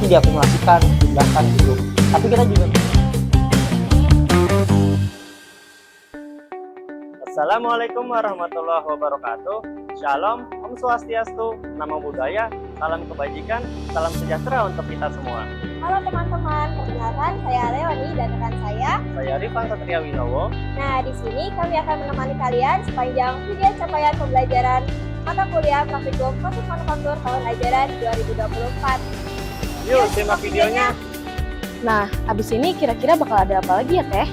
nanti diakumulasikan, dipindahkan gitu. Tapi kita juga Assalamualaikum warahmatullahi wabarakatuh. Shalom, Om Swastiastu, Namo Buddhaya, salam kebajikan, salam sejahtera untuk kita semua. Halo teman-teman, perkenalkan saya Leoni dan rekan Saya Rifan Satria Winowo. Nah, di sini kami akan menemani kalian sepanjang video capaian pembelajaran mata kuliah praktikum proses manufaktur tahun ajaran 2024. Yuk, simak videonya. Nah, abis ini kira-kira bakal ada apa lagi ya, Teh?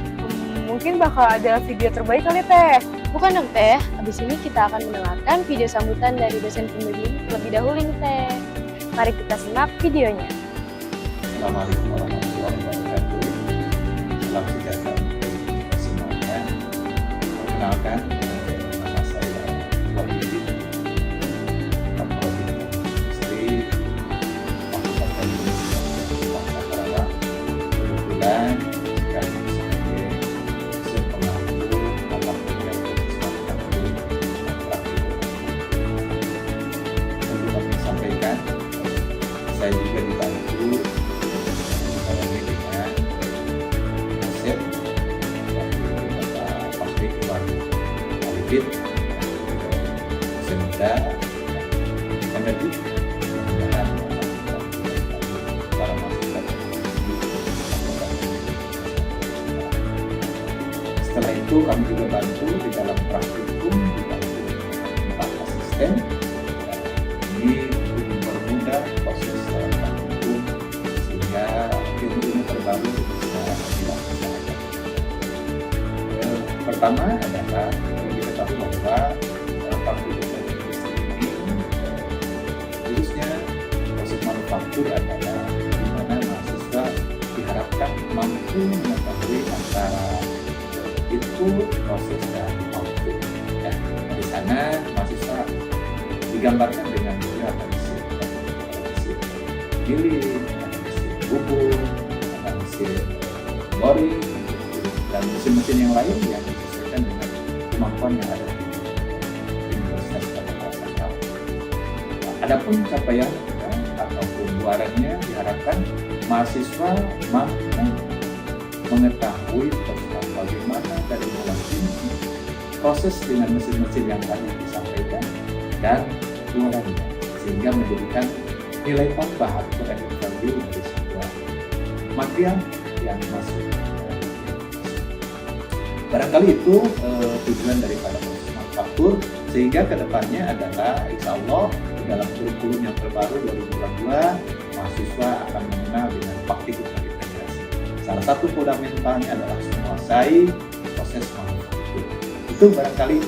Mungkin bakal ada video terbaik kali, Teh. Bukan dong, Teh. Abis ini kita akan mendengarkan video sambutan dari dosen pembimbing terlebih dahulu nih, Teh. Mari kita simak videonya. Assalamualaikum warahmatullahi wabarakatuh. Salam sejahtera untuk kita semuanya. Perkenalkan, nama saya Wahidin, Prodi Industri, Fakultas Teknik Bangsa Karawang. Kebetulan kami sebagai dosen pengampu mata kuliah proses manufaktur dan praktikum. Tentu kami sampaikan, saya juga dibantu dengan konsep dari Bapak Pabrik Iwan Alibit, Semda, Energi, dan para mahasiswa. Setelah itu kami juga bantu di dalam praktikum, dibantu dengan 4 asisten. Ini untuk mempermudah proses praktikum sehingga ilmu-ilmu terbaru bisa dilaksanakan. Pertama adalah diketahui bahwa praktikum dari industri ini khususnya proses manufaktur adalah di mana mahasiswa diharapkan mampu mengetahui antara input, proses, dan output. Ya, di sana mahasiswa digambarkan dengan ada mesin giling, ada mesin bubur, ada mesin boring, dan mesin-mesin yang lain yang disesuaikan dengan kemampuan yang ada di proses atau proses tahu. Adapun capaian atau pembuarannya diharapkan mahasiswa mampu mengetahui tentang bagaimana dari mulai proses dengan mesin-mesin yang tadi disampaikan dan keluarannya, sehingga menjadikan nilai tambah atau added value dari sebuah material yang masuk. Barangkali itu tujuan daripada proses manufaktur, sehingga kedepannya adalah insya Allah di dalam kurikulum yang terbaru 2022 mahasiswa akan mengenal dengan praktikum integrasi. Salah satu fundamentalnya adalah menguasai proses manufaktur. Itu barangkali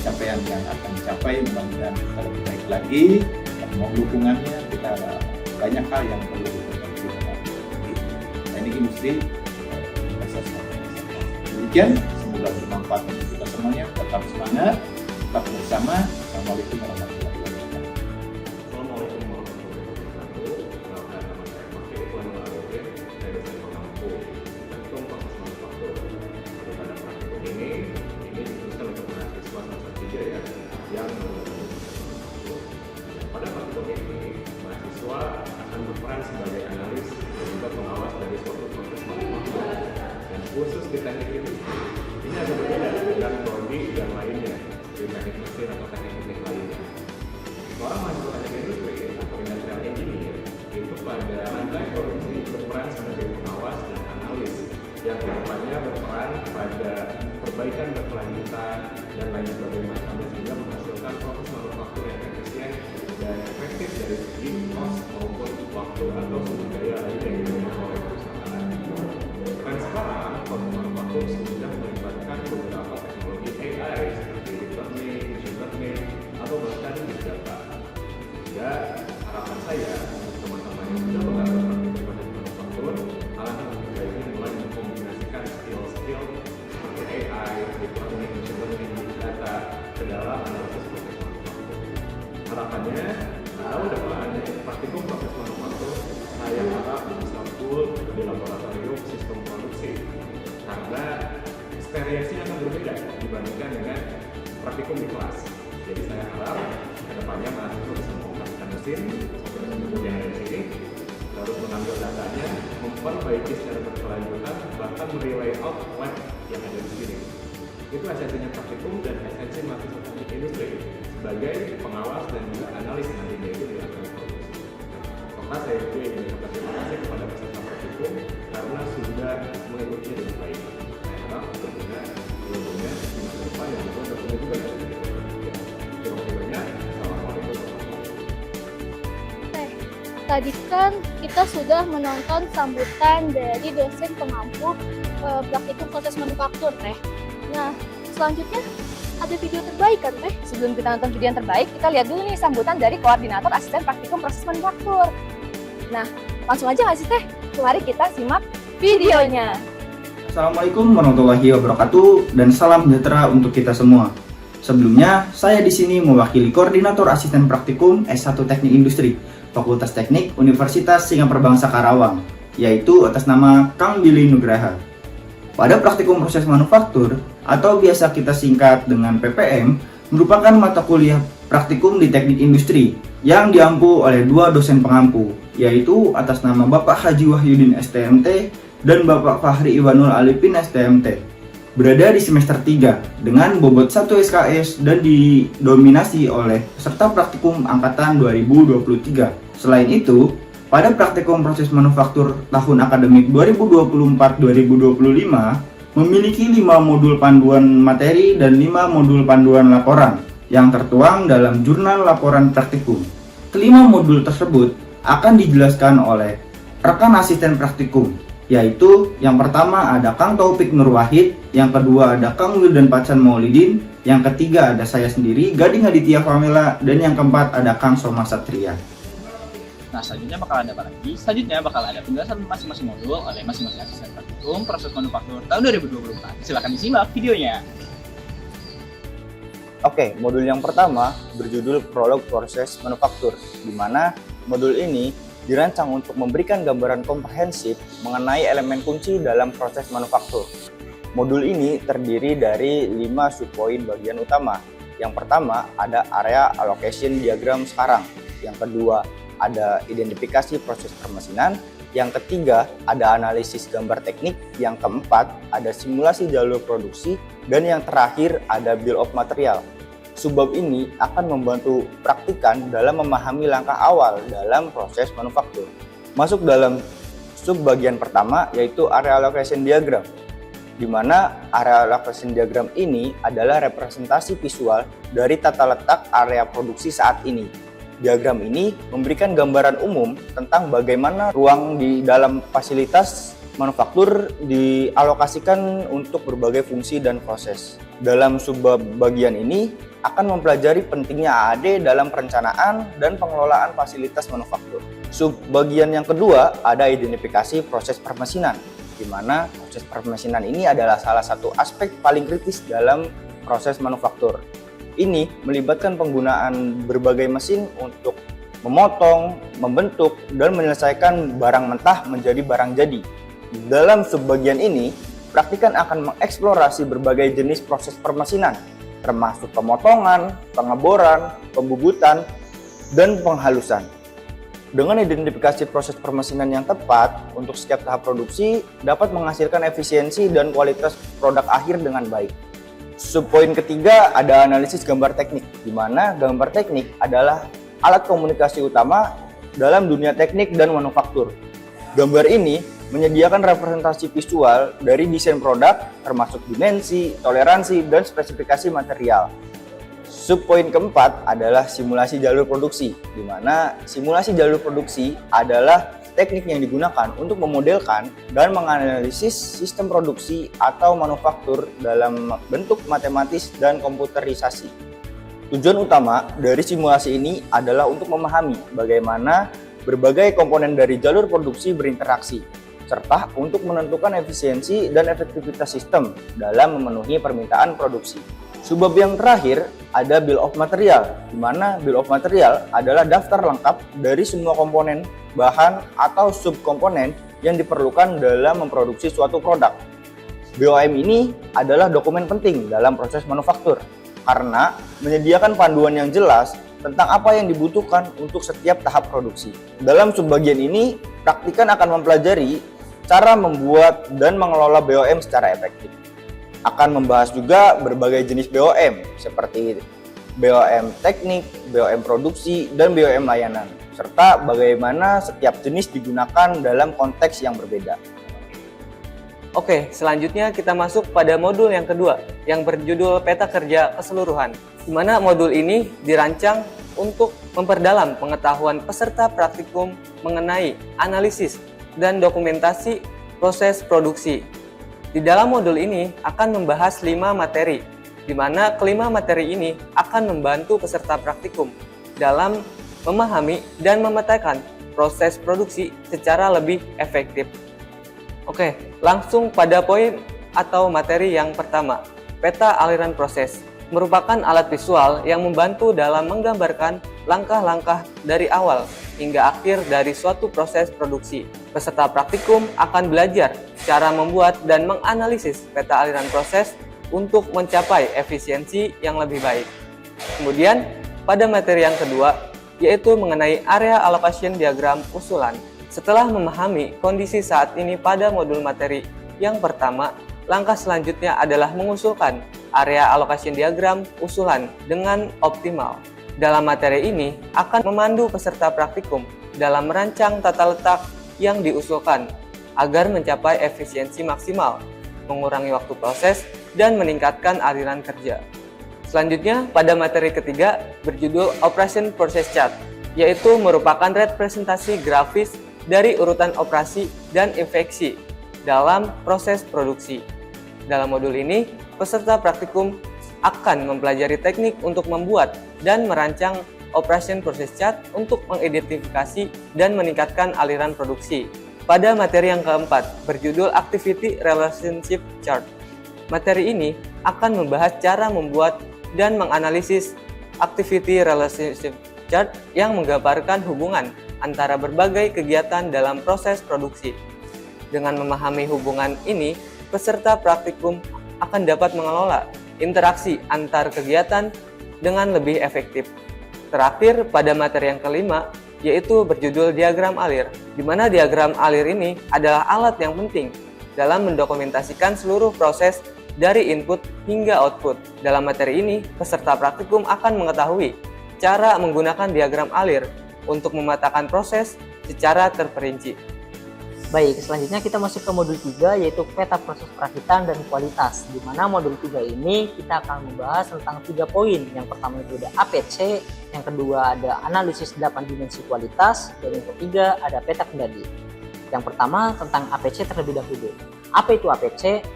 capaian yang akan dicapai, mudah-mudahan kita lebih baik lagi. Mohon dukungannya, kita ada banyak hal yang perlu diperbaiki dalam teknik industri proses manufaktur. Demikian, semoga bermanfaat untuk kita semuanya. Tetap semangat, tetap bersama. Assalamualaikum warahmatullahi wabarakatuh. Assalamualaikum warahmatullahi wabarakatuh. Nama saya Fakir Iwan Alibit, saya dosen pengampu praktikum proses manufaktur. Pada praktikum ini dikhususkan untuk mahasiswa semester 3 ya, yang pada praktikum ini mahasiswa akan berperan sebagai analis dan juga pengawas dari suatu proses manufaktur. Dan khusus di teknik industri ini agak berbeda dengan prodi yang lainnya, seperti teknik mesin atau teknik lainnya. Seorang mahasiswa teknik industri atau industrial engineer itu pada rantai produksi berperan sebagai pengawas dan analis yang kedepannya berperan pada perbaikan berkelanjutan dan lain sebagainya sehingga menghasilkan proses manufaktur yang efisien dan efektif dari segi cost maupun waktu atau sumber daya lain yang digunakan oleh perusahaan. Dan sekarang proses manufaktur sudah melibatkan beberapa teknologi AI seperti deep learning, machine learning, atau bahkan big data. Ya, harapan saya untuk teman-teman yang sudah mengajar praktik proses manufaktur, alangkah lebih baiknya mulai mengkombinasikan skill-skill seperti AI, deep learning, machine learning, big data ke dalam analisis proses manufaktur. Harapannya, tahun depan praktikum proses manufaktur saya harap bisa full di laboratorium sistem produksi, karena experience-nya akan berbeda dibandingkan dengan praktikum di kelas. Jadi saya harap kedepannya mahasiswa bisa mengoperasikan mesin seperti yang ada di sini, harus mengambil datanya, memperbaiki secara berkelanjutan, bahkan layout lab yang ada di sini. Itu esensinya praktikum dan esensi mahasiswa teknik industri sebagai pengawas dan juga analis nantinya itu di lapangan produksi. Maka saya juga ingin mengucapkan terima kasih kepada peserta praktikum karena sudah mengikuti dengan baik. Saya harap tentunya ilmunya di masa depan yang juga tentunya juga dari Kira-kiranya, Assalamualaikum. Tadi kan kita sudah menonton sambutan dari dosen pengampu praktikum proses manufaktur, Teh. Nah, selanjutnya ada video terbaik kan, Teh? Sebelum kita nonton video yang terbaik, kita lihat dulu nih sambutan dari koordinator asisten praktikum proses manufaktur. Nah, langsung aja nggak sih, Teh? Mari kita simak videonya. Assalamualaikum warahmatullahi wabarakatuh dan salam sejahtera untuk kita semua. Sebelumnya, saya di sini mewakili koordinator asisten praktikum S1 Teknik Industri, Fakultas Teknik Universitas Singapura Karawang, yaitu atas nama Kang Billy Nugraha. Pada praktikum proses manufaktur, atau biasa kita singkat dengan PPM, merupakan mata kuliah praktikum di teknik industri yang diampu oleh dua dosen pengampu, yaitu atas nama Bapak Haji Wahyudin STMT dan Bapak Fahri Iwanul Alipin STMT. Berada di semester 3 dengan bobot 1 SKS dan didominasi oleh peserta praktikum angkatan 2023. Selain itu, pada praktikum proses manufaktur tahun akademik 2024-2025 memiliki 5 modul panduan materi dan 5 modul panduan laporan yang tertuang dalam jurnal laporan praktikum. Kelima modul tersebut akan dijelaskan oleh rekan asisten praktikum, yaitu yang pertama ada Kang Taufik Nur Wahid, yang kedua ada Kang Wildan Pacan Maulidin, yang ketiga ada saya sendiri Gading Aditya Famela, dan yang keempat ada Kang Soma Satria. Nah, selanjutnya bakal ada apa lagi? Selanjutnya bakal ada penjelasan masing-masing modul oleh masing-masing asisten praktikum proses manufaktur tahun 2024. Silakan disimak videonya. Oke, modul yang pertama berjudul Prolog Proses Manufaktur, di mana modul ini dirancang untuk memberikan gambaran komprehensif mengenai elemen kunci dalam proses manufaktur. Modul ini terdiri dari 5 subpoin bagian utama. Yang pertama ada area allocation diagram sekarang. Yang kedua ada identifikasi proses permesinan. Yang ketiga ada analisis gambar teknik. Yang keempat ada simulasi jalur produksi. Dan yang terakhir ada bill of material. Subbab ini akan membantu praktikan dalam memahami langkah awal dalam proses manufaktur. Masuk dalam subbagian pertama yaitu area allocation diagram, di mana area allocation diagram ini adalah representasi visual dari tata letak area produksi saat ini. Diagram ini memberikan gambaran umum tentang bagaimana ruang di dalam fasilitas manufaktur dialokasikan untuk berbagai fungsi dan proses. Dalam subbagian ini akan mempelajari pentingnya AAD dalam perencanaan dan pengelolaan fasilitas manufaktur. Subbagian yang kedua ada identifikasi proses permesinan, di mana proses permesinan ini adalah salah satu aspek paling kritis dalam proses manufaktur. Ini melibatkan penggunaan berbagai mesin untuk memotong, membentuk, dan menyelesaikan barang mentah menjadi barang jadi. Dalam subbagian ini, praktikan akan mengeksplorasi berbagai jenis proses permesinan, termasuk pemotongan, pengeboran, pembubutan, dan penghalusan. Dengan identifikasi proses permesinan yang tepat untuk setiap tahap produksi dapat menghasilkan efisiensi dan kualitas produk akhir dengan baik. Subpoin ketiga ada analisis gambar teknik, di mana gambar teknik adalah alat komunikasi utama dalam dunia teknik dan manufaktur. Gambar ini menyediakan representasi visual dari desain produk termasuk dimensi, toleransi, dan spesifikasi material. Subpoin keempat adalah simulasi jalur produksi, di mana simulasi jalur produksi adalah teknik yang digunakan untuk memodelkan dan menganalisis sistem produksi atau manufaktur dalam bentuk matematis dan komputerisasi. Tujuan utama dari simulasi ini adalah untuk memahami bagaimana berbagai komponen dari jalur produksi berinteraksi, serta untuk menentukan efisiensi dan efektivitas sistem dalam memenuhi permintaan produksi. Subbab yang terakhir ada bill of material, di mana bill of material adalah daftar lengkap dari semua komponen, bahan, atau subkomponen yang diperlukan dalam memproduksi suatu produk. BOM ini adalah dokumen penting dalam proses manufaktur karena menyediakan panduan yang jelas tentang apa yang dibutuhkan untuk setiap tahap produksi. Dalam subbagian ini, Praktikan akan mempelajari cara membuat dan mengelola BOM secara efektif. Akan membahas juga berbagai jenis BOM seperti BOM teknik, BOM produksi, dan BOM layanan, serta bagaimana setiap jenis digunakan dalam konteks yang berbeda. Oke, selanjutnya kita masuk pada modul yang kedua yang berjudul Peta Kerja Keseluruhan, di mana modul ini dirancang untuk memperdalam pengetahuan peserta praktikum mengenai analisis dan dokumentasi proses produksi. Di dalam modul ini akan membahas 5 materi, di mana kelima materi ini akan membantu peserta praktikum dalam memahami dan memetakan proses produksi secara lebih efektif. Oke, langsung pada poin atau materi yang pertama. Peta aliran proses merupakan alat visual yang membantu dalam menggambarkan langkah-langkah dari awal hingga akhir dari suatu proses produksi. Peserta praktikum akan belajar cara membuat dan menganalisis peta aliran proses untuk mencapai efisiensi yang lebih baik. Kemudian, pada materi yang kedua, yaitu mengenai area allocation diagram usulan. Setelah memahami kondisi saat ini pada modul materi yang pertama, langkah selanjutnya adalah mengusulkan area allocation diagram usulan dengan optimal. Dalam materi ini akan memandu peserta praktikum dalam merancang tata letak yang diusulkan agar mencapai efisiensi maksimal, mengurangi waktu proses, dan meningkatkan aliran kerja. Selanjutnya, pada materi ketiga berjudul Operation Process Chart, yaitu merupakan representasi grafis dari urutan operasi dan efeksi dalam proses produksi. Dalam modul ini, peserta praktikum akan mempelajari teknik untuk membuat dan merancang Operation Process Chart untuk mengidentifikasi dan meningkatkan aliran produksi. Pada materi yang keempat, berjudul Activity Relationship Chart. Materi ini akan membahas cara membuat dan menganalisis Activity Relationship Chart yang menggambarkan hubungan antara berbagai kegiatan dalam proses produksi. Dengan memahami hubungan ini, peserta praktikum akan dapat mengelola interaksi antar kegiatan dengan lebih efektif. Terakhir, pada materi yang kelima, yaitu berjudul diagram alir, di mana diagram alir ini adalah alat yang penting dalam mendokumentasikan seluruh proses dari input hingga output. Dalam materi ini, peserta praktikum akan mengetahui cara menggunakan diagram alir untuk memetakan proses secara terperinci. Baik, selanjutnya kita masuk ke modul 3 yaitu peta proses perakitan dan kualitas. Di mana modul 3 ini kita akan membahas tentang 3 poin. Yang pertama itu ada APC, yang kedua ada analisis 8 dimensi kualitas, dan yang ketiga ada peta kendali. Yang pertama tentang APC terlebih dahulu. Apa itu APC?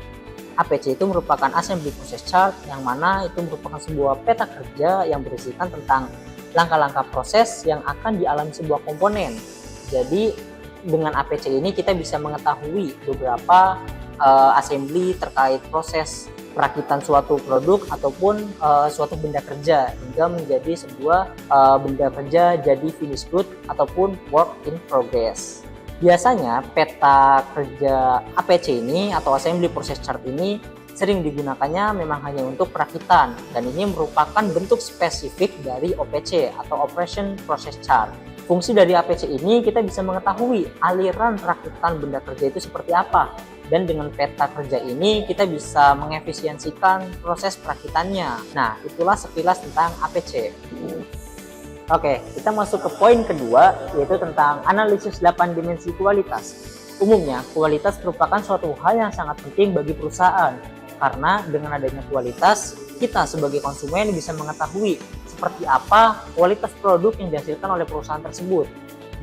APC itu merupakan Assembly Process Chart, yang mana itu merupakan sebuah peta kerja yang berisikan tentang langkah-langkah proses yang akan dialami sebuah komponen. Jadi dengan APC ini kita bisa mengetahui beberapa assembly terkait proses perakitan suatu produk ataupun suatu benda kerja hingga menjadi sebuah benda kerja jadi finished good ataupun work in progress. Biasanya peta kerja APC ini atau Assembly Process Chart ini sering digunakannya memang hanya untuk perakitan, dan ini merupakan bentuk spesifik dari OPC atau Operation Process Chart. Fungsi dari APC ini kita bisa mengetahui aliran perakitan benda kerja itu seperti apa, dan dengan peta kerja ini kita bisa mengefisiensikan proses perakitannya. Nah, itulah sekilas tentang APC. Oke, kita masuk ke poin kedua, yaitu tentang analisis 8 dimensi kualitas. Umumnya, kualitas merupakan suatu hal yang sangat penting bagi perusahaan, karena dengan adanya kualitas, kita sebagai konsumen bisa mengetahui seperti apa kualitas produk yang dihasilkan oleh perusahaan tersebut.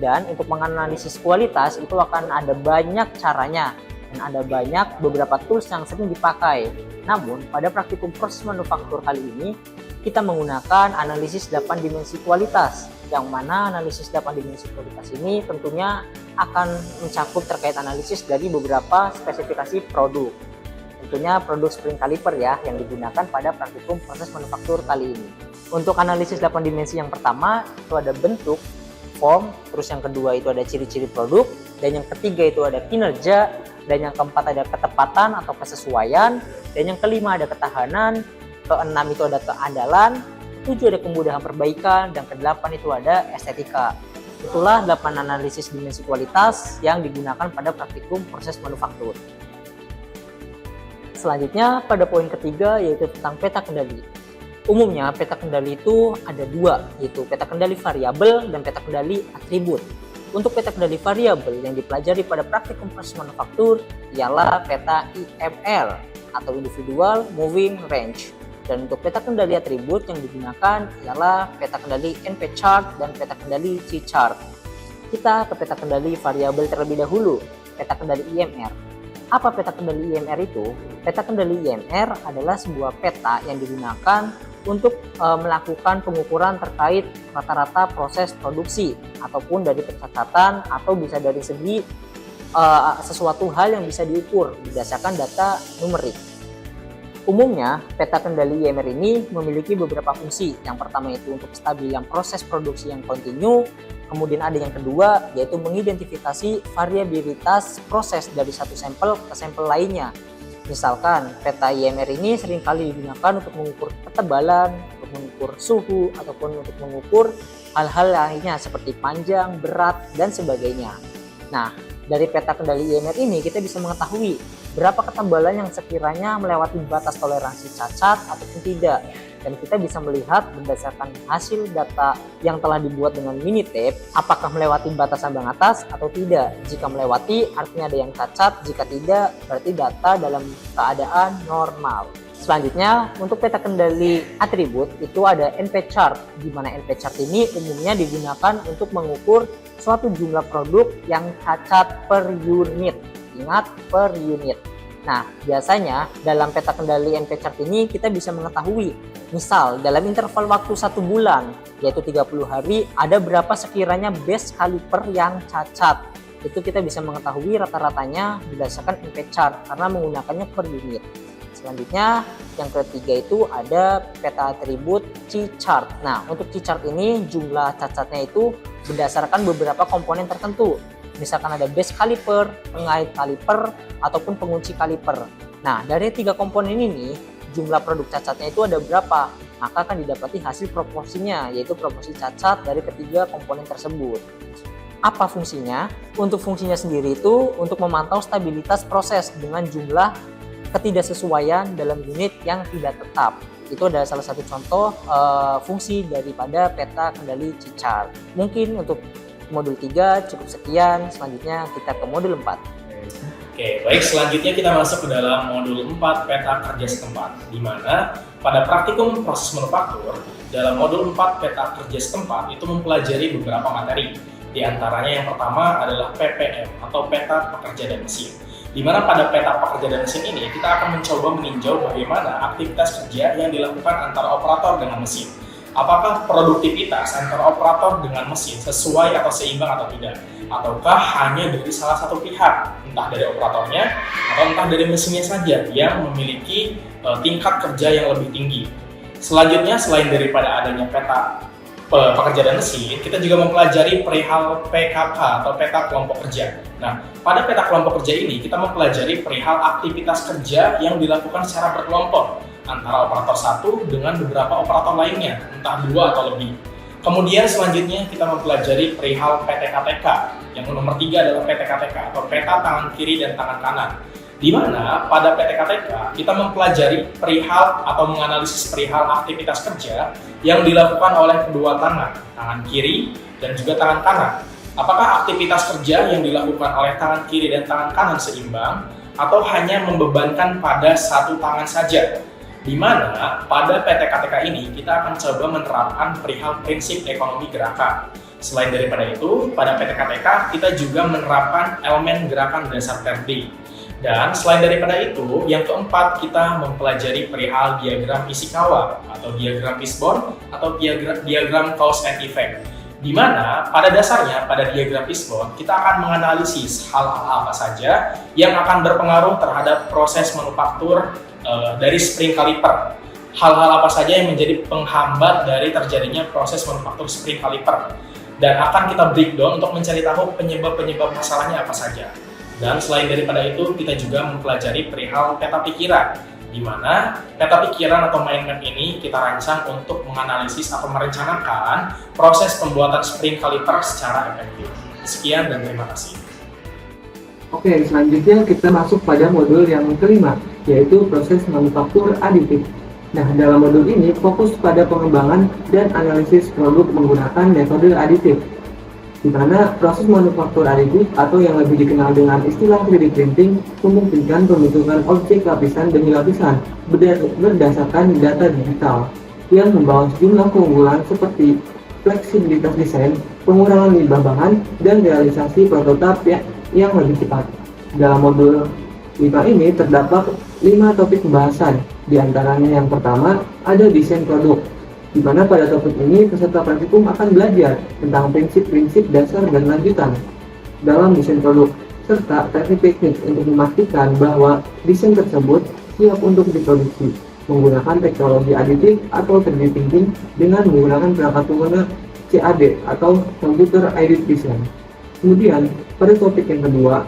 Dan untuk menganalisis kualitas itu akan ada banyak caranya, dan ada banyak beberapa tools yang sering dipakai. Namun, pada praktikum proses manufaktur kali ini, kita menggunakan analisis 8 dimensi kualitas, yang mana analisis 8 dimensi kualitas ini tentunya akan mencakup terkait analisis dari beberapa spesifikasi produk. Tentunya produk spring caliper ya, yang digunakan pada praktikum proses manufaktur kali ini. Untuk analisis 8 dimensi yang pertama, itu ada bentuk, form, terus yang kedua itu ada ciri-ciri produk, dan yang ketiga itu ada kinerja, dan yang keempat ada ketepatan atau kesesuaian, dan yang kelima ada ketahanan, keenam itu ada keandalan, ketujuh ada kemudahan perbaikan, dan kedelapan itu ada estetika. Itulah 8 analisis dimensi kualitas yang digunakan pada praktikum proses manufaktur. Selanjutnya pada poin ketiga yaitu tentang peta kendali. Umumnya peta kendali itu ada dua, yaitu peta kendali variabel dan peta kendali atribut. Untuk peta kendali variabel yang dipelajari pada praktikum proses manufaktur ialah peta IMR atau Individual Moving Range. Dan untuk peta kendali atribut yang digunakan ialah peta kendali NP chart dan peta kendali C chart. Kita ke peta kendali variabel terlebih dahulu, peta kendali IMR. Apa peta kendali IMR itu? Peta kendali IMR adalah sebuah peta yang digunakan untuk melakukan pengukuran terkait rata-rata proses produksi ataupun dari pencatatan atau bisa dari segi sesuatu hal yang bisa diukur berdasarkan data numerik. Umumnya, peta kendali IMR ini memiliki beberapa fungsi. Yang pertama itu untuk stabilan proses produksi yang kontinu. Kemudian ada yang kedua, yaitu mengidentifikasi variabilitas proses dari satu sampel ke sampel lainnya. Misalkan, peta IMR ini seringkali digunakan untuk mengukur ketebalan, untuk mengukur suhu, ataupun untuk mengukur hal-hal lainnya seperti panjang, berat, dan sebagainya. Nah, dari peta kendali IMR ini kita bisa mengetahui berapa ketebalan yang sekiranya melewati batas toleransi cacat ataupun tidak. Dan kita bisa melihat berdasarkan hasil data yang telah dibuat dengan Minitape, apakah melewati batas ambang atas atau tidak. Jika melewati, artinya ada yang cacat. Jika tidak, berarti data dalam keadaan normal. Selanjutnya, untuk peta kendali atribut itu ada NP chart, di mana NP chart ini umumnya digunakan untuk mengukur suatu jumlah produk yang cacat per unit. Ingat, per unit. Nah, biasanya dalam peta kendali NP chart ini kita bisa mengetahui, misal dalam interval waktu 1 bulan, yaitu 30 hari, ada berapa sekiranya base kaliper yang cacat. Itu kita bisa mengetahui rata-ratanya berdasarkan NP chart karena menggunakannya per unit. Selanjutnya, yang ketiga itu ada peta atribut C chart. Nah, untuk C chart ini jumlah cacatnya itu berdasarkan beberapa komponen tertentu. Misalkan ada base kaliper, pengait kaliper, ataupun pengunci kaliper. Nah, dari 3 komponen ini, jumlah produk cacatnya itu ada berapa? Maka akan didapati hasil proporsinya, yaitu proporsi cacat dari ketiga komponen tersebut. Apa fungsinya? Untuk fungsinya sendiri itu untuk memantau stabilitas proses dengan jumlah ketidaksesuaian dalam unit yang tidak tetap. Itu adalah salah satu contoh fungsi daripada peta kendali C chart. Mungkin untuk modul 3 cukup sekian, selanjutnya kita ke modul 4. Oke, baik, selanjutnya kita masuk ke dalam modul 4 peta kerja setempat, di mana pada praktikum proses manufaktur, dalam modul 4 peta kerja setempat itu mempelajari beberapa materi. Di antaranya yang pertama adalah PPM atau peta pekerja dan mesin. Di mana pada peta pekerja dan mesin ini kita akan mencoba meninjau bagaimana aktivitas kerja yang dilakukan antara operator dengan mesin. Apakah produktivitas antara operator dengan mesin sesuai atau seimbang atau tidak? Ataukah hanya dari salah satu pihak, entah dari operatornya atau entah dari mesinnya saja yang memiliki tingkat kerja yang lebih tinggi. Selanjutnya, selain daripada adanya peta pekerja dan mesin, kita juga mempelajari perihal PKK atau peta kelompok kerja. Nah, pada peta kelompok kerja ini kita mempelajari perihal aktivitas kerja yang dilakukan secara berkelompok antara operator satu dengan beberapa operator lainnya, entah 2 atau lebih. Kemudian selanjutnya kita mempelajari perihal PTKTK. Yang nomor 3 adalah PTKTK atau peta tangan kiri dan tangan kanan. Di mana pada PTKTK kita mempelajari perihal atau menganalisis perihal aktivitas kerja yang dilakukan oleh kedua tangan kiri dan juga tangan kanan. Apakah aktivitas kerja yang dilakukan oleh tangan kiri dan tangan kanan seimbang atau hanya membebankan pada satu tangan saja? Di mana pada PTKTK ini kita akan coba menerapkan perihal prinsip ekonomi gerakan. Selain daripada itu, pada PTKTK kita juga menerapkan elemen gerakan dasar Terdi. Dan selain daripada itu, yang keempat kita mempelajari perihal diagram Ishikawa atau diagram Fishbone atau diagram cause and effect. Di mana pada dasarnya pada diagram Fishbone kita akan menganalisis hal-hal apa saja yang akan berpengaruh terhadap proses manufaktur dari spring caliper. Hal-hal apa saja yang menjadi penghambat dari terjadinya proses manufaktur spring caliper. Dan akan kita breakdown untuk mencari tahu penyebab-penyebab masalahnya apa saja. Dan selain daripada itu, kita juga mempelajari perihal peta pikiran, di mana peta pikiran atau mind map ini kita rancang untuk menganalisis atau merencanakan proses pembuatan spring caliper secara efektif. Sekian dan terima kasih. Oke, selanjutnya kita masuk pada modul yang kelima, yaitu proses manufaktur aditif. Nah, dalam modul ini fokus pada pengembangan dan analisis produk menggunakan metode aditif, di mana proses manufaktur aditif atau yang lebih dikenal dengan istilah 3D printing memungkinkan pembentukan objek lapisan demi lapisan berdasarkan data digital yang membawa sejumlah keunggulan seperti fleksibilitas desain, pengurangan limbah bahan, dan realisasi prototipe yang lebih cepat. Dalam modul 5 ini terdapat 5 topik pembahasan. Di antaranya yang pertama ada desain produk, di mana pada topik ini peserta praktikum akan belajar tentang prinsip-prinsip dasar dan lanjutan dalam desain produk, serta teknik-teknik untuk memastikan bahwa desain tersebut siap untuk diproduksi menggunakan teknologi aditif atau 3D printing dengan menggunakan perangkat pengguna CAD atau Computer Aided Design. Kemudian pada topik yang kedua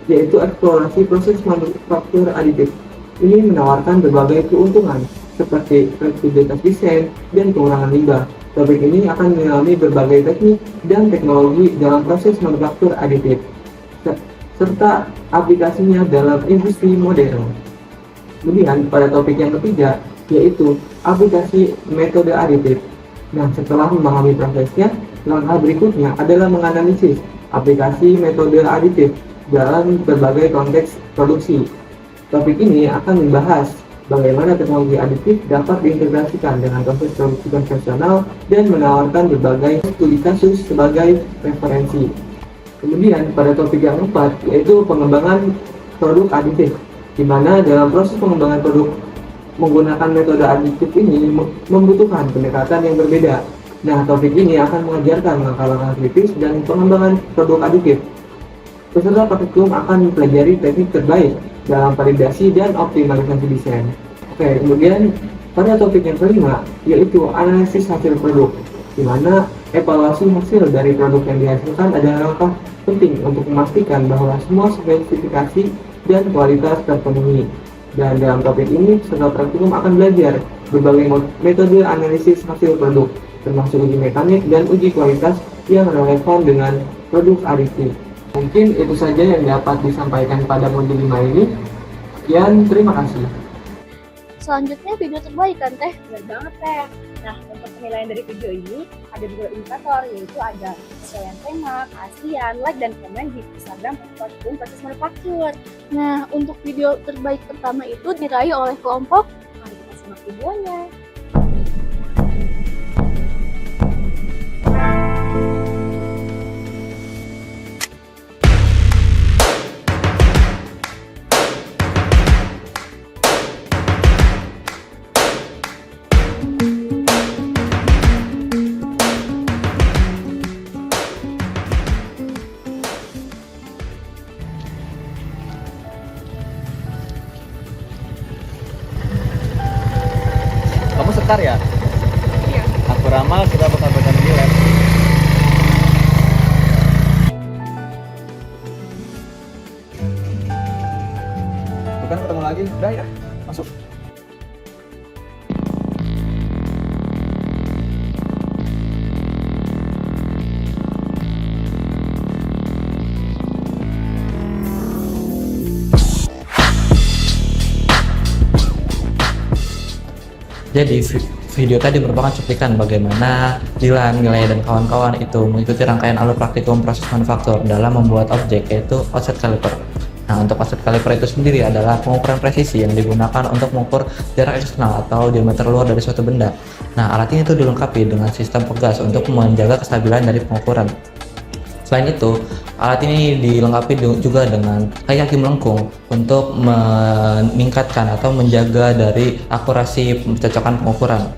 yaitu eksplorasi proses manufaktur aditif. Ini menawarkan berbagai keuntungan seperti fleksibilitas desain dan pengurangan limbah. Topik ini akan mengalami berbagai teknik dan teknologi dalam proses manufaktur aditif, serta aplikasinya dalam industri modern. Kemudian pada topik yang ketiga yaitu aplikasi metode aditif. Nah, setelah memahami prosesnya, langkah berikutnya adalah menganalisis aplikasi metode aditif dalam berbagai konteks produksi. Topik ini akan membahas bagaimana teknologi aditif dapat diintegrasikan dengan proses produksi konvensional dan menawarkan berbagai studi kasus sebagai referensi. Kemudian pada topik yang keempat yaitu pengembangan produk aditif, di mana dalam proses pengembangan produk menggunakan metode aditif ini membutuhkan pendekatan yang berbeda. Nah, topik ini akan mengajarkan langkah-langkah kritis dan pengembangan produk aditif. Peserta praktikum akan mempelajari teknik terbaik dalam validasi dan optimalisasi desain. Oke, kemudian pada topik yang kelima yaitu analisis hasil produk, di mana evaluasi hasil dari produk yang dihasilkan adalah langkah penting untuk memastikan bahwa semua spesifikasi dan kualitas terpenuhi. Dan dalam topik ini, peserta praktikum akan belajar berbagai metode analisis hasil produk, termasuk uji mekanik dan uji kualitas yang relevan dengan produk aditif. Mungkin itu saja yang dapat disampaikan pada modul 5 ini. Sekian, terima kasih. Selanjutnya video terbaik kan Teh? Benar banget Teh. Nah, untuk penilaian dari video ini ada beberapa indikator, yaitu ada sesuaian tema, keaslian, like, dan komen di Instagram Praktikum Proses Manufaktur. Nah, untuk video terbaik pertama itu diraih oleh kelompok. Mari kita simak videonya. Kamu sekar ya? Iya. Aku ramal kita bakal bertemu di lab. Bukan ketemu lagi, udah ya, masuk. Jadi video tadi merupakan cuplikan bagaimana Dilan, Nilai, dan kawan-kawan itu mengikuti rangkaian alur praktikum proses manufaktur dalam membuat objek yaitu offset caliper. Nah, untuk offset caliper itu sendiri adalah pengukuran presisi yang digunakan untuk mengukur jarak eksternal atau diameter luar dari suatu benda. Nah, alat ini tuh dilengkapi dengan sistem pegas untuk menjaga kestabilan dari pengukuran. Selain itu, alat ini dilengkapi juga dengan kaki melengkung untuk meningkatkan atau menjaga dari akurasi pencocokan pengukuran.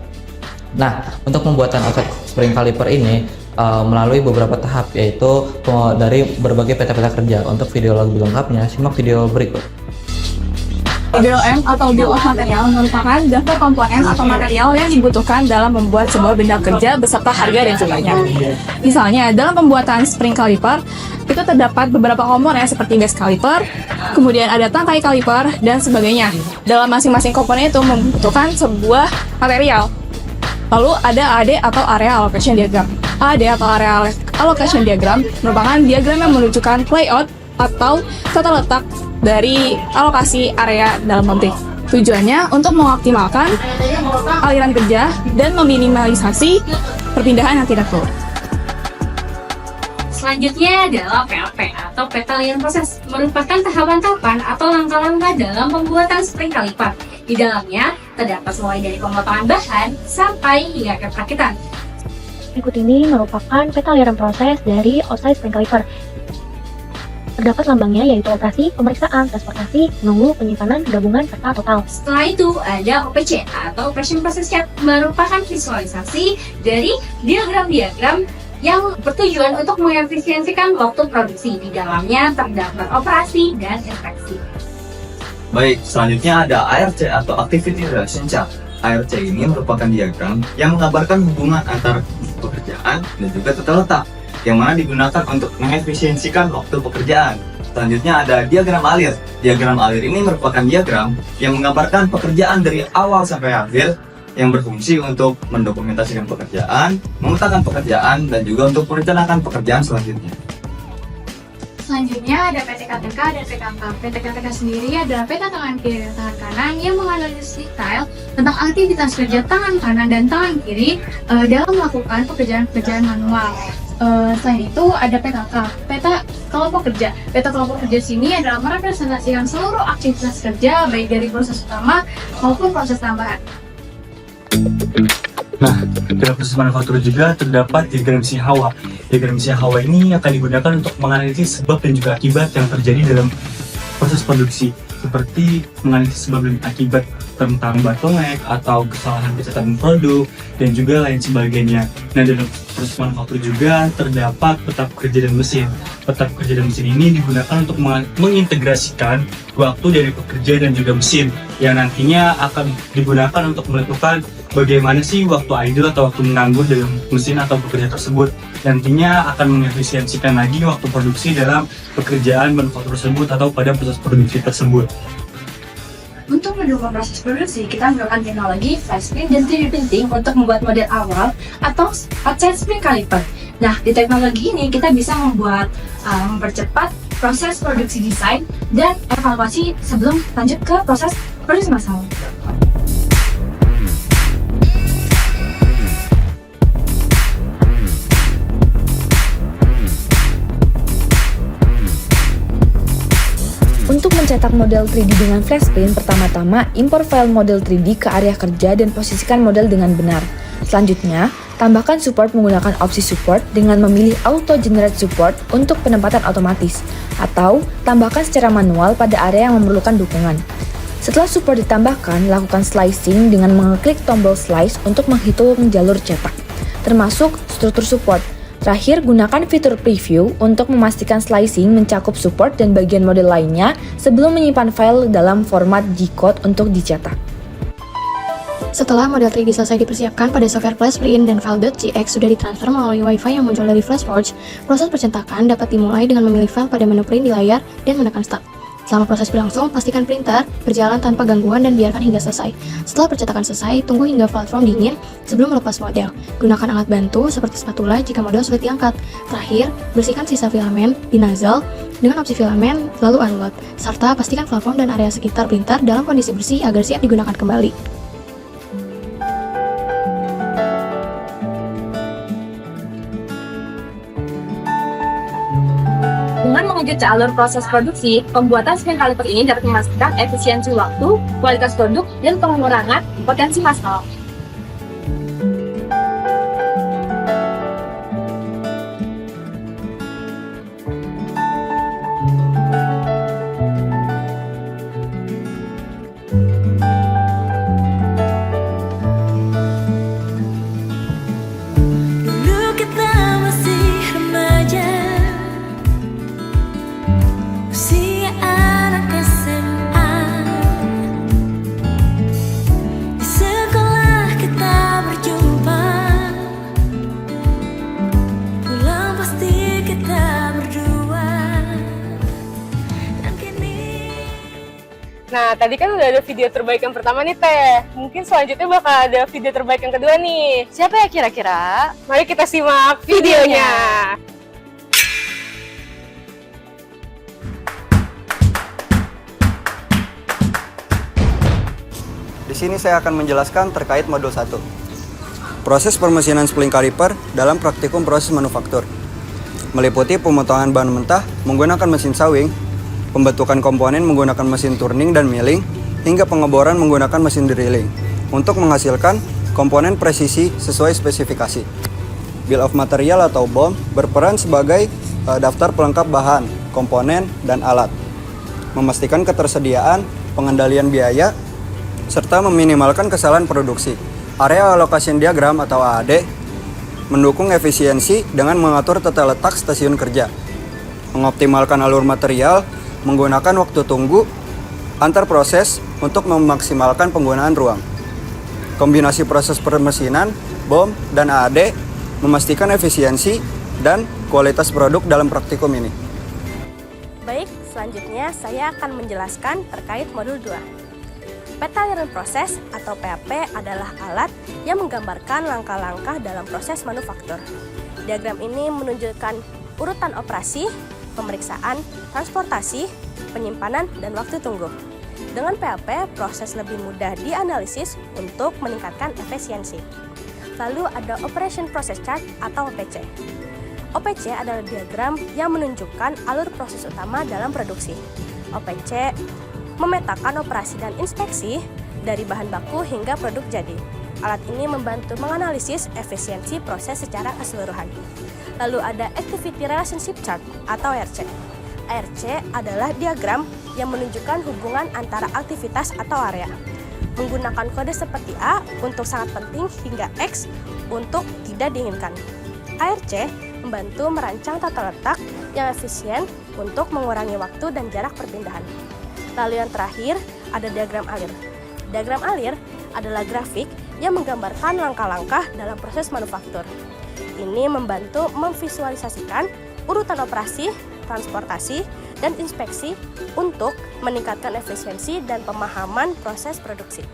Nah, untuk pembuatan offset spring caliper ini melalui beberapa tahap, yaitu dari berbagai peta-peta kerja. Untuk video lebih lengkapnya, simak video berikut. BOM atau Bill of Material merupakan daftar komponen atau material yang dibutuhkan dalam membuat sebuah benda kerja beserta harga dan jumlahnya. Misalnya, dalam pembuatan spring caliper, itu terdapat beberapa komponen seperti base caliper, kemudian ada tangkai caliper, dan sebagainya. Dalam masing-masing komponen itu membutuhkan sebuah material. Lalu ada AD atau Area Allocation Diagram. AD atau Area Allocation Diagram merupakan diagram yang menunjukkan layout atau tata letak dari alokasi area dalam pabrik. Tujuannya untuk mengoptimalkan aliran kerja dan meminimalisasi perpindahan yang tidak perlu. Selanjutnya adalah PLP atau Petalian Proses, merupakan tahapan-tahapan atau langkah-langkah dalam pembuatan spring caliper. Di dalamnya terdapat mulai dari pemotongan bahan sampai hingga ke perakitan. Berikut ini merupakan peta aliran proses dari outside spring caliper. Terdapat lambangnya yaitu operasi, pemeriksaan, transportasi, menunggu, penyimpanan, gabungan, serta total. Setelah itu ada OPC atau Operation Process Chart, merupakan visualisasi dari diagram-diagram yang bertujuan untuk mengefisiensikan waktu produksi. Di dalamnya terdapat operasi dan inspeksi. Baik, selanjutnya ada ARC atau Activity Relation Chart. ARC ini merupakan diagram yang menggambarkan hubungan antar pekerjaan dan juga tata letak, yang mana digunakan untuk mengefisiensikan waktu pekerjaan. Selanjutnya ada diagram alir. Diagram alir ini merupakan diagram yang menggambarkan pekerjaan dari awal sampai akhir, yang berfungsi untuk mendokumentasikan pekerjaan, memetakan pekerjaan, dan juga untuk merencanakan pekerjaan selanjutnya. Selanjutnya ada PTKTK dan PKK. PTKTK sendiri adalah peta tangan kiri dan tangan kanan yang menganalisis detail tentang aktivitas kerja tangan kanan dan tangan kiri dalam melakukan pekerjaan-pekerjaan manual. Selain itu ada PKK, peta kelompok kerja. Peta kelompok kerja sini adalah merepresentasikan seluruh aktivitas kerja baik dari proses utama maupun proses tambahan. Nah, dalam proses manufaktur juga terdapat diagram Ishikawa. Diagram Ishikawa ini akan digunakan untuk menganalisis sebab dan juga akibat yang terjadi dalam proses produksi, seperti menganalisis sebab dan akibat tentang bottleneck atau kesalahan pencatatan produk dan juga lain sebagainya. Nah, dalam proses manufaktur juga terdapat peta pekerja dan mesin. Peta pekerja dan mesin ini digunakan untuk mengintegrasikan waktu dari pekerja dan juga mesin, yang nantinya akan digunakan untuk menentukan bagaimana sih waktu idle atau waktu menganggur dalam mesin atau pekerja tersebut. Nantinya akan mengefisiensikan lagi waktu produksi dalam pekerjaan manufaktur tersebut atau pada proses produksi tersebut. Untuk mendukung proses produksi, kita menggunakan teknologi flash print dan 3D printing untuk membuat model awal atau outside spring caliper. Nah, di teknologi ini kita bisa mempercepat proses produksi desain dan evaluasi sebelum lanjut ke proses produksi massal. Untuk mencetak model 3D dengan flash print, pertama-tama impor file model 3D ke area kerja dan posisikan model dengan benar. Selanjutnya, tambahkan support menggunakan opsi support dengan memilih auto generate support untuk penempatan otomatis, atau tambahkan secara manual pada area yang memerlukan dukungan. Setelah support ditambahkan, lakukan slicing dengan mengeklik tombol slice untuk menghitung jalur cetak, termasuk struktur support. Terakhir, gunakan fitur preview untuk memastikan slicing mencakup support dan bagian model lainnya sebelum menyimpan file dalam format G-code untuk dicetak. Setelah model 3D selesai dipersiapkan pada software Flash Print dan file.jx sudah ditransfer melalui Wi-Fi yang muncul dari FlashForge, proses percetakan dapat dimulai dengan memilih file pada menu print di layar dan menekan Start. Selama proses berlangsung, pastikan printer berjalan tanpa gangguan dan biarkan hingga selesai. Setelah percetakan selesai, tunggu hingga platform dingin sebelum melepas model. Gunakan alat bantu seperti spatula jika model sulit diangkat. Terakhir, bersihkan sisa filamen di nozzle dengan opsi filamen lalu unload, serta pastikan platform dan area sekitar printer dalam kondisi bersih agar siap digunakan kembali. Dengan mengikuti alur proses produksi, pembuatan spring caliper ini dapat memastikan efisiensi waktu, kualitas produk, dan pengurangan potensi masalah. Nah, tadi kan udah ada video terbaik yang pertama nih, Teh. Mungkin selanjutnya bakal ada video terbaik yang kedua nih. Siapa ya kira-kira? Mari kita simak videonya. Di sini saya akan menjelaskan terkait modul 1. Proses permesinan spling caliper dalam praktikum proses manufaktur. Meliputi pemotongan bahan mentah menggunakan mesin sawing, pembentukan komponen menggunakan mesin turning dan milling, hingga pengeboran menggunakan mesin drilling untuk menghasilkan komponen presisi sesuai spesifikasi. Bill of Material atau BOM berperan sebagai daftar pelengkap bahan, komponen, dan alat. Memastikan ketersediaan, pengendalian biaya, serta meminimalkan kesalahan produksi. Area Allocation Diagram atau AAD mendukung efisiensi dengan mengatur tata letak stasiun kerja. Mengoptimalkan alur material menggunakan waktu tunggu antar proses untuk memaksimalkan penggunaan ruang. Kombinasi proses permesinan, BOM, dan AAD memastikan efisiensi dan kualitas produk dalam praktikum ini. Baik, selanjutnya saya akan menjelaskan terkait modul 2. Peta Learning Process atau PAP adalah alat yang menggambarkan langkah-langkah dalam proses manufaktur. Diagram ini menunjukkan urutan operasi, pemeriksaan, transportasi, penyimpanan, dan waktu tunggu. Dengan PAP, proses lebih mudah dianalisis untuk meningkatkan efisiensi. Lalu ada Operation Process Chart atau OPC. OPC adalah diagram yang menunjukkan alur proses utama dalam produksi. OPC memetakan operasi dan inspeksi dari bahan baku hingga produk jadi. Alat ini membantu menganalisis efisiensi proses secara keseluruhan. Lalu ada Activity Relationship Chart atau ARC. ARC adalah diagram yang menunjukkan hubungan antara aktivitas atau area. Menggunakan kode seperti A untuk sangat penting hingga X untuk tidak diinginkan. ARC membantu merancang tata letak yang efisien untuk mengurangi waktu dan jarak perpindahan. Lalu yang terakhir ada diagram alir. Diagram alir adalah grafik yang menggambarkan langkah-langkah dalam proses manufaktur. Ini membantu memvisualisasikan urutan operasi, transportasi, dan inspeksi untuk meningkatkan efisiensi dan pemahaman proses produksi.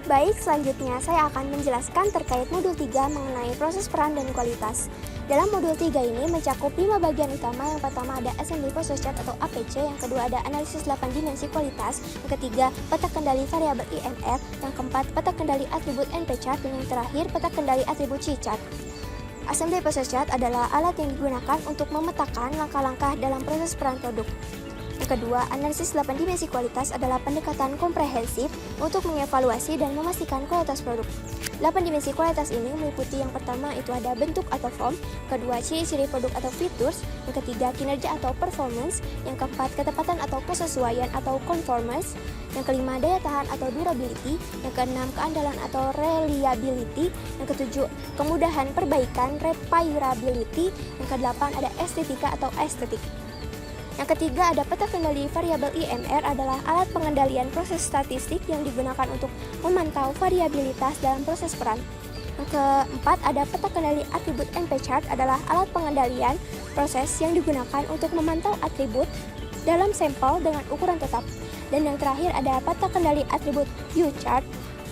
Baik, selanjutnya saya akan menjelaskan terkait modul 3 mengenai proses peran dan kualitas. Dalam modul 3 ini mencakup 5 bagian utama. Yang pertama ada Assembly Process Chart atau APC, yang kedua ada analisis 8 dimensi kualitas, yang ketiga peta kendali variabel IMR, yang keempat peta kendali atribut NP Chart, dan yang terakhir peta kendali atribut C Chart. Assembly Process Chart adalah alat yang digunakan untuk memetakan langkah-langkah dalam proses peran produk. Yang kedua, analisis 8 dimensi kualitas adalah pendekatan komprehensif untuk mengevaluasi dan memastikan kualitas produk. 8 dimensi kualitas ini meliputi yang pertama itu ada bentuk atau form, kedua ciri-ciri produk atau features, yang ketiga kinerja atau performance, yang keempat ketepatan atau kesesuaian atau conformance, yang kelima daya tahan atau durability, yang keenam keandalan atau reliability, yang ketujuh kemudahan perbaikan repairability, yang kedelapan ada estetika atau estetik. Yang ketiga ada peta kendali variabel IMR adalah alat pengendalian proses statistik yang digunakan untuk memantau variabilitas dalam proses peran. Yang keempat ada peta kendali atribut NP Chart adalah alat pengendalian proses yang digunakan untuk memantau atribut dalam sampel dengan ukuran tetap. Dan yang terakhir ada peta kendali atribut U Chart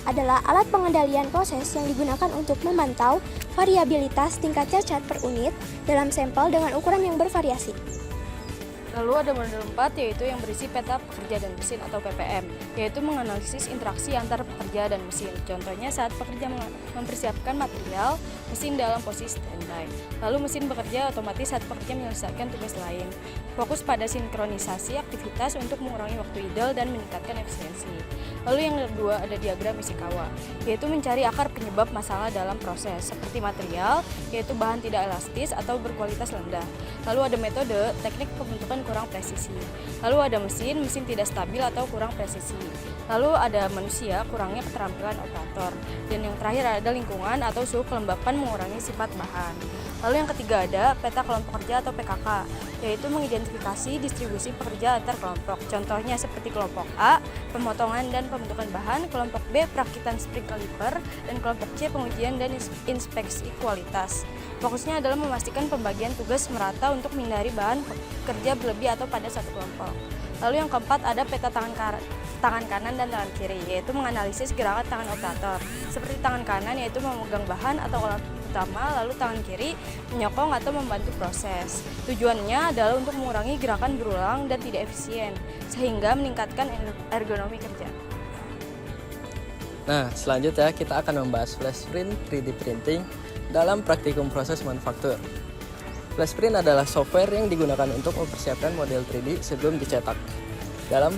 adalah alat pengendalian proses yang digunakan untuk memantau variabilitas tingkat cacat per unit dalam sampel dengan ukuran yang bervariasi. Lalu ada modul 4 yaitu yang berisi peta pekerja dan mesin atau PPM, yaitu menganalisis interaksi antar pekerja dan mesin. Contohnya saat pekerja mempersiapkan material, mesin dalam posisi standby. Lalu mesin bekerja otomatis saat pekerja menyelesaikan tugas lain. Fokus pada sinkronisasi aktivitas untuk mengurangi waktu idle dan meningkatkan efisiensi. Lalu yang kedua ada diagram Ishikawa, yaitu mencari akar penyebab masalah dalam proses, seperti material, yaitu bahan tidak elastis atau berkualitas rendah. Lalu ada metode, teknik pembentukan kurang presisi. Lalu ada mesin tidak stabil atau kurang presisi. Lalu ada manusia, kurangnya keterampilan operator. Dan yang terakhir ada lingkungan atau suhu kelembapan mengurangi sifat bahan. Lalu yang ketiga ada peta kelompok kerja atau PKK, yaitu mengidentifikasi distribusi pekerja antar kelompok. Contohnya seperti kelompok A, pemotongan dan pembentukan bahan, kelompok B, perakitan spring caliper, dan kelompok C, pengujian dan inspeksi kualitas. Fokusnya adalah memastikan pembagian tugas merata untuk menghindari bahan kerja berlebih atau pada satu kelompok. Lalu yang keempat ada peta tangan kanan dan tangan kiri, yaitu menganalisis gerakan tangan operator. Seperti tangan kanan yaitu memegang bahan atau alat utama, lalu tangan kiri menyokong atau membantu proses. Tujuannya adalah untuk mengurangi gerakan berulang dan tidak efisien, sehingga meningkatkan ergonomi kerja. Nah, selanjutnya kita akan membahas flash print 3D printing dalam praktikum proses manufaktur. Flash print adalah software yang digunakan untuk mempersiapkan model 3D sebelum dicetak. Dalam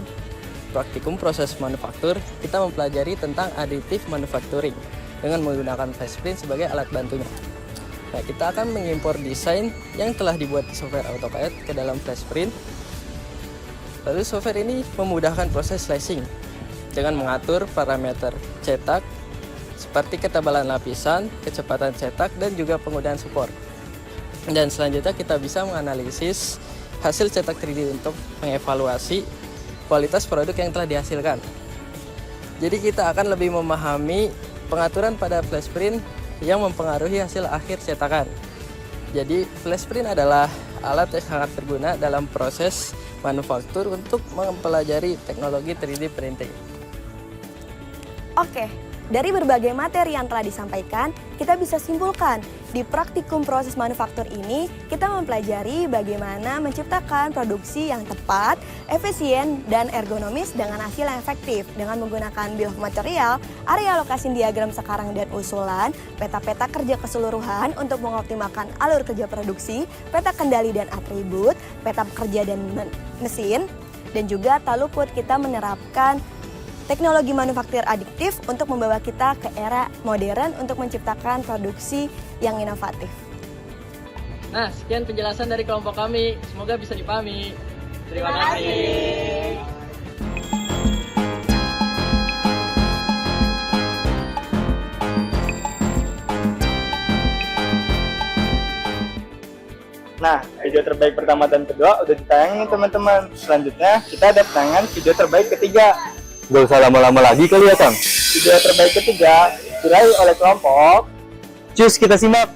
praktikum proses manufaktur, kita mempelajari tentang additive manufacturing dengan menggunakan flash print sebagai alat bantunya. Nah, kita akan mengimpor desain yang telah dibuat di software AutoCAD ke dalam flash print. Lalu software ini memudahkan proses slashing dengan mengatur parameter cetak seperti ketebalan lapisan, kecepatan cetak, dan juga penggunaan support. Dan selanjutnya kita bisa menganalisis hasil cetak 3D untuk mengevaluasi kualitas produk yang telah dihasilkan. Jadi kita akan lebih memahami pengaturan pada flash print yang mempengaruhi hasil akhir cetakan. Jadi flash print adalah alat yang sangat berguna dalam proses manufaktur untuk mempelajari teknologi 3D printing. Oke, dari berbagai materi yang telah disampaikan, kita bisa simpulkan di praktikum proses manufaktur ini kita mempelajari bagaimana menciptakan produksi yang tepat, efisien, dan ergonomis dengan hasil yang efektif dengan menggunakan bill of material, area lokasi diagram sekarang dan usulan, peta-peta kerja keseluruhan untuk mengoptimalkan alur kerja produksi, peta kendali dan atribut, peta kerja dan mesin, dan juga tak luput kita menerapkan teknologi manufaktur adiktif untuk membawa kita ke era modern untuk menciptakan produksi yang inovatif. Nah, sekian penjelasan dari kelompok kami. Semoga bisa dipahami. Terima kasih. Nah, video terbaik pertama dan kedua udah ditayangin teman-teman. Selanjutnya kita ada tayangan video terbaik ketiga. Gak usah lama-lama lagi kali ya, Kang. Video terbaik ketiga diraih oleh kelompok. Cus, kita simak.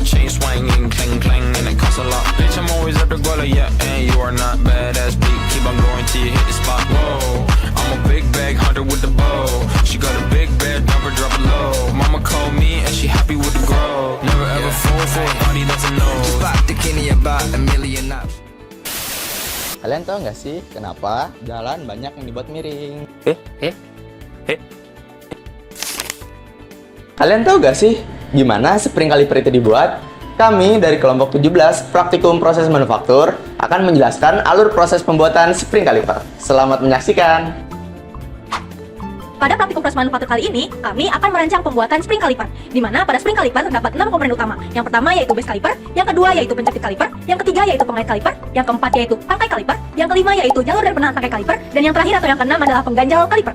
Chain swinging, clang clang, and it costs a lot. Bitch, I'm always at the guala, yeah, and you are not badass beat. Keep on going till you hit the spot. Whoa, I'm a big bag hunter with the bow. She got a big bed, number drop it low. Mama called me and she happy with the grow. Never ever fall for a body that's a no. About the Kenny about a million knocks. Kalian tahu nggak sih kenapa jalan banyak yang dibuat miring? Kalian tahu nggak sih gimana spring kaliper itu dibuat? Kami dari kelompok 17 praktikum proses manufaktur akan menjelaskan alur proses pembuatan spring kaliper. Selamat menyaksikan. Pada praktikum proses manufaktur kali ini, kami akan merancang pembuatan spring kaliper, di mana pada spring kaliper terdapat 6 komponen utama. Yang pertama yaitu base kaliper, yang kedua yaitu penjepit kaliper, yang ketiga yaitu pengait kaliper, yang keempat yaitu tangkai kaliper, yang kelima yaitu jalur dan penahan tangkai kaliper, dan yang terakhir atau yang keenam adalah pengganjal kaliper.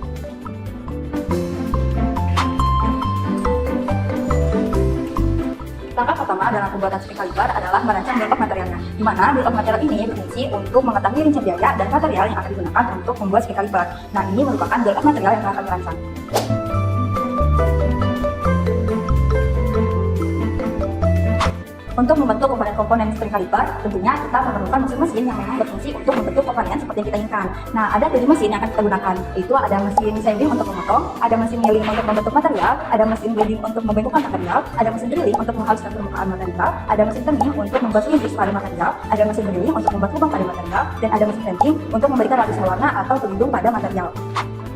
Langkah pertama dalam pembuatan spring kaliper adalah merancang bill of materialnya, di mana bill of material ini berfungsi untuk mengetahui rincian biaya dan material yang akan digunakan untuk membuat spring kaliper. Nah, ini merupakan bill of material yang telah kami rancang. Untuk membentuk komponen-komponen spring kaliper, tentunya kita memerlukan mesin-mesin yang memang berfungsi untuk membentuk komponen seperti yang kita inginkan. Nah, ada 7 mesin yang akan kita gunakan, yaitu ada mesin sanding untuk memotong, ada mesin milling untuk membentuk material, ada mesin bleeding untuk membengkokkan material, ada mesin drilling untuk menghaluskan permukaan material, ada mesin turning untuk membuat lintis pada material, ada mesin drilling untuk membuat lubang pada material, dan ada mesin painting untuk memberikan lapisan warna atau pelindung pada material.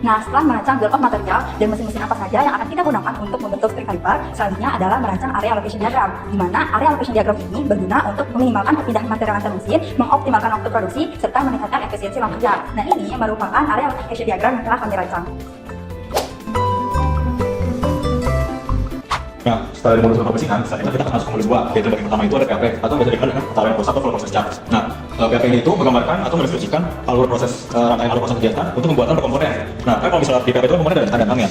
Nah, setelah merancang bill of material dan mesin-mesin apa saja yang akan kita gunakan untuk membentuk spring kaliper, selanjutnya adalah merancang area allocation diagram, di mana area allocation diagram ini berguna untuk meminimalkan perpindahan material antar mesin, mengoptimalkan waktu produksi, serta meningkatkan efisiensi ruang kerja. Nah, ini merupakan area allocation diagram yang telah kami rancang. Nah, setelah dimulai pembersihan, selanjutnya kita akan masuk ke modul 2, yaitu bagian pertama itu ada PAP, atau biasa dikenal dengan pertama proses atau flow process chart. Nah, PAP ini itu menggambarkan atau mendeskripsikan alur proses rangkaian alur proses kegiatan untuk pembuatan per komponen. Nah, kan kalau misalnya di PAP itu komponen ada angkanya.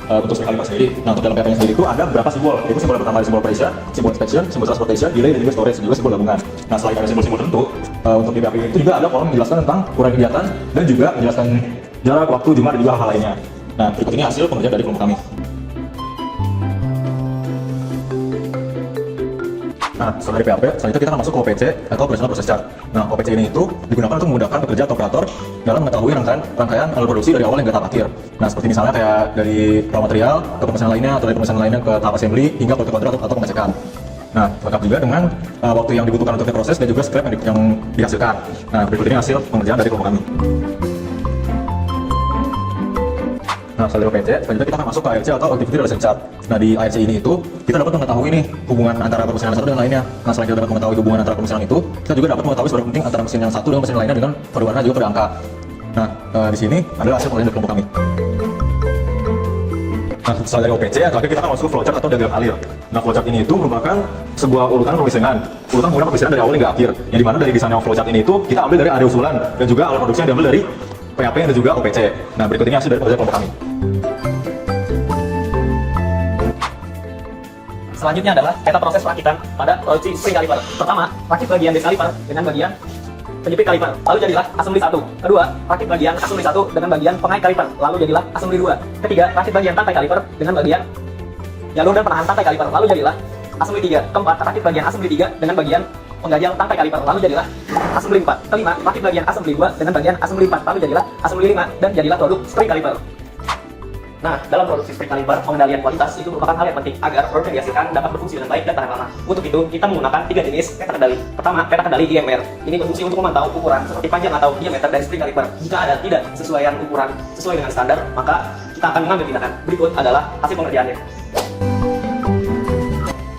untuk spring caliper sendiri. Nah, untuk dalam PAP-nya sendiri itu ada beberapa simbol, yaitu simbol yang pertama ada simbol pressure, simbol inspection, simbol transportation, delay, dan juga storage, dan juga simbol gabungan. Nah, selain ada simbol-simbol tertentu, untuk di PAP itu juga ada kolom menjelaskan tentang ukuran kegiatan dan juga menjelaskan jarak, waktu, jumlah, dan juga hal lainnya. Nah, berikut ini hasil pengerjaan dari kelompok kami. Nah, setelah dari PAP, selanjutnya kita akan masuk ke OPC atau Operational Process Chart. Nah, OPC ini itu digunakan untuk memudahkan pekerja atau operator dalam mengetahui rangkaian alur produksi dari awal hingga tahap akhir. Nah, seperti misalnya kayak dari raw material ke pemesanan lainnya, atau dari pemesanan lainnya ke tahap assembly hingga quality control atau pengecekan. Nah, lengkap juga dengan waktu yang dibutuhkan untuk diproses dan juga scrap yang dihasilkan. Nah, berikut ini hasil pengerjaan dari kelompok kami. Nah, setelah OPC, selanjutnya kita akan masuk ke ARC atau Activity Relation Chart. Nah, di ARC ini itu kita dapat mengetahui nih hubungan antara mesin yang satu dengan lainnya. Nah, selain kita dapat mengetahui hubungan antara mesin itu, kita juga dapat mengetahui seberapa penting antara mesin yang satu dengan mesin lainnya dengan kode warna juga kode angka. Nah, di sini adalah hasil penelitian dari kelompok kami. Nah, setelah dari OPC, yang terakhir kita akan masuk flowchart atau diagram alir. Nah, flowchart ini itu merupakan sebuah urutan pemisahan menggunakan pemisahan dari awal hingga akhir. Yang dimana dari desain flowchart ini itu kita ambil dari area usulan dan juga alat produksi yang diambil dari PAP dan juga OPC. Nah, berikut ini hasil dari penelitian kelompok kami. Selanjutnya adalah peta proses perakitan pada produksi spring caliper. Pertama, rakit bagian base caliper dengan bagian penjepit caliper, lalu jadilah assembly 1. Kedua, rakit bagian assembly 1 dengan bagian pengait caliper, lalu jadilah assembly 2. Ketiga, rakit bagian tangkai caliper dengan bagian jalur dan penahan tangkai caliper, lalu jadilah assembly 3. Keempat, rakit bagian assembly 3 dengan bagian penggajal tangkai caliper, lalu jadilah assembly 4. Kelima, rakit bagian assembly 2 dengan bagian assembly 4, lalu jadilah assembly 5 dan jadilah produk spring caliper. Nah, dalam produksi spring caliper, pengendalian kualitas itu merupakan hal yang penting agar produk yang dihasilkan dapat berfungsi dengan baik dan tahan lama. Untuk itu, kita menggunakan 3 jenis peta kendali. Pertama, peta kendali IMR. Ini berfungsi untuk memantau ukuran seperti panjang atau diameter dari spring caliper. Jika ada tidak sesuaian ukuran sesuai dengan standar, maka kita akan mengambil tindakan. Berikut adalah hasil pengerjaannya.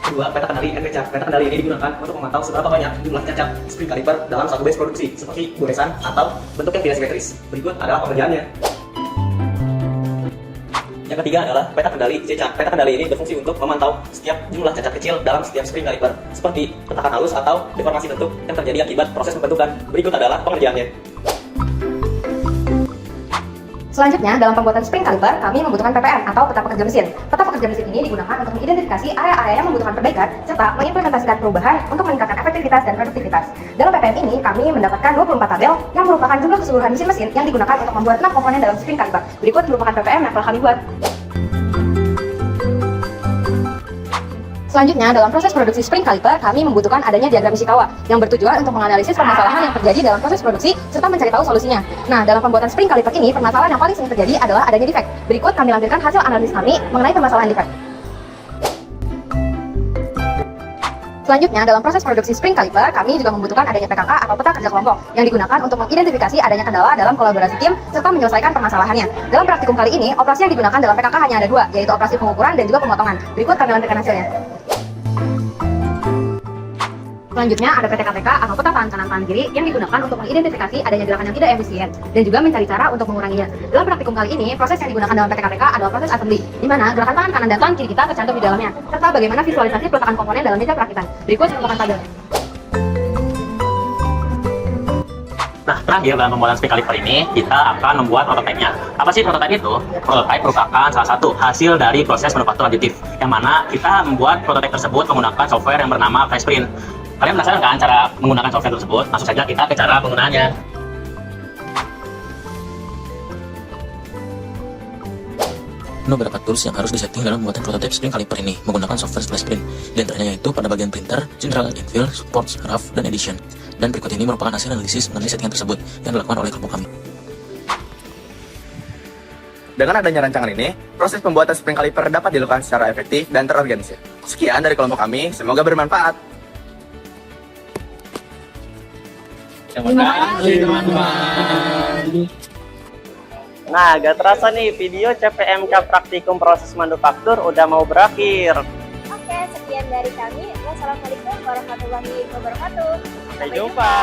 Kedua, peta kendali NP chart. Peta kendali ini digunakan untuk memantau seberapa banyak jumlah cacat spring caliper dalam satu base produksi, seperti goresan atau bentuk yang tidak simetris. Berikut adalah pengerjaannya. Yang ketiga adalah peta kendali IC chart. Peta kendali ini berfungsi untuk memantau setiap jumlah cacat kecil dalam setiap spring caliper, seperti retakan halus atau deformasi bentuk yang terjadi akibat proses pembentukan. Berikut adalah pengerjaannya. Selanjutnya, dalam pembuatan spring caliper, kami membutuhkan PPM atau peta pekerja mesin. Peta pekerja mesin ini digunakan untuk mengidentifikasi area-area yang membutuhkan perbaikan serta mengimplementasikan perubahan untuk meningkatkan efektivitas dan produktivitas. Dalam PPM ini, kami mendapatkan 24 tabel yang merupakan jumlah keseluruhan mesin-mesin yang digunakan untuk membuat 6 komponen dalam spring caliper. Berikut merupakan PPM yang telah kami buat. Selanjutnya, dalam proses produksi spring caliper, kami membutuhkan adanya diagram Ishikawa yang bertujuan untuk menganalisis permasalahan yang terjadi dalam proses produksi serta mencari tahu solusinya. Nah, dalam pembuatan spring caliper ini, permasalahan yang paling sering terjadi adalah adanya defect. Berikut kami lampirkan hasil analisis kami mengenai permasalahan defect. Selanjutnya, dalam proses produksi spring caliper, kami juga membutuhkan adanya PKK atau peta kerja kelompok yang digunakan untuk mengidentifikasi adanya kendala dalam kolaborasi tim serta menyelesaikan permasalahannya. Dalam praktikum kali ini, operasi yang digunakan dalam PKK hanya ada 2, yaitu operasi pengukuran dan juga pemotongan. Berikut kami lampirkan hasilnya. Selanjutnya ada PTKTK atau peta tahan kanan tangan kiri yang digunakan untuk mengidentifikasi adanya gerakan yang tidak efisien dan juga mencari cara untuk menguranginya. Dalam praktikum kali ini, proses yang digunakan dalam PTKTK adalah proses assembly, di mana gerakan tangan kanan dan tangan kiri kita tercantum di dalamnya, serta bagaimana visualisasi peletakan komponen dalam meja perakitan. Berikut merupakan tabel. Nah, terakhir dalam pembuatan spring caliper ini, kita akan membuat prototipe-nya. Apa sih prototipe itu? Prototipe merupakan salah satu hasil dari proses manufaktur aditif, yang mana kita membuat prototipe tersebut menggunakan software yang bernama FlashPrint. Kalian penasaran kan cara menggunakan software tersebut? Langsung saja kita ke cara penggunaannya. Ada beberapa tools yang harus disetting dalam pembuatan prototipe spring caliper ini menggunakan software FlashPrint. Di antaranya yaitu pada bagian printer, general infill, supports, rough, dan edition. Dan berikut ini merupakan hasil analisis mengenai settingan tersebut yang dilakukan oleh kelompok kami. Dengan adanya rancangan ini, proses pembuatan spring caliper dapat dilakukan secara efektif dan terorganisir. Sekian dari kelompok kami, semoga bermanfaat. Terima kasih teman-teman. Nah, gak terasa nih video CPMK Praktikum Proses Manufaktur udah mau berakhir. Oke, sekian dari kami. Wassalamualaikum warahmatullahi wabarakatuh. Sampai jumpa.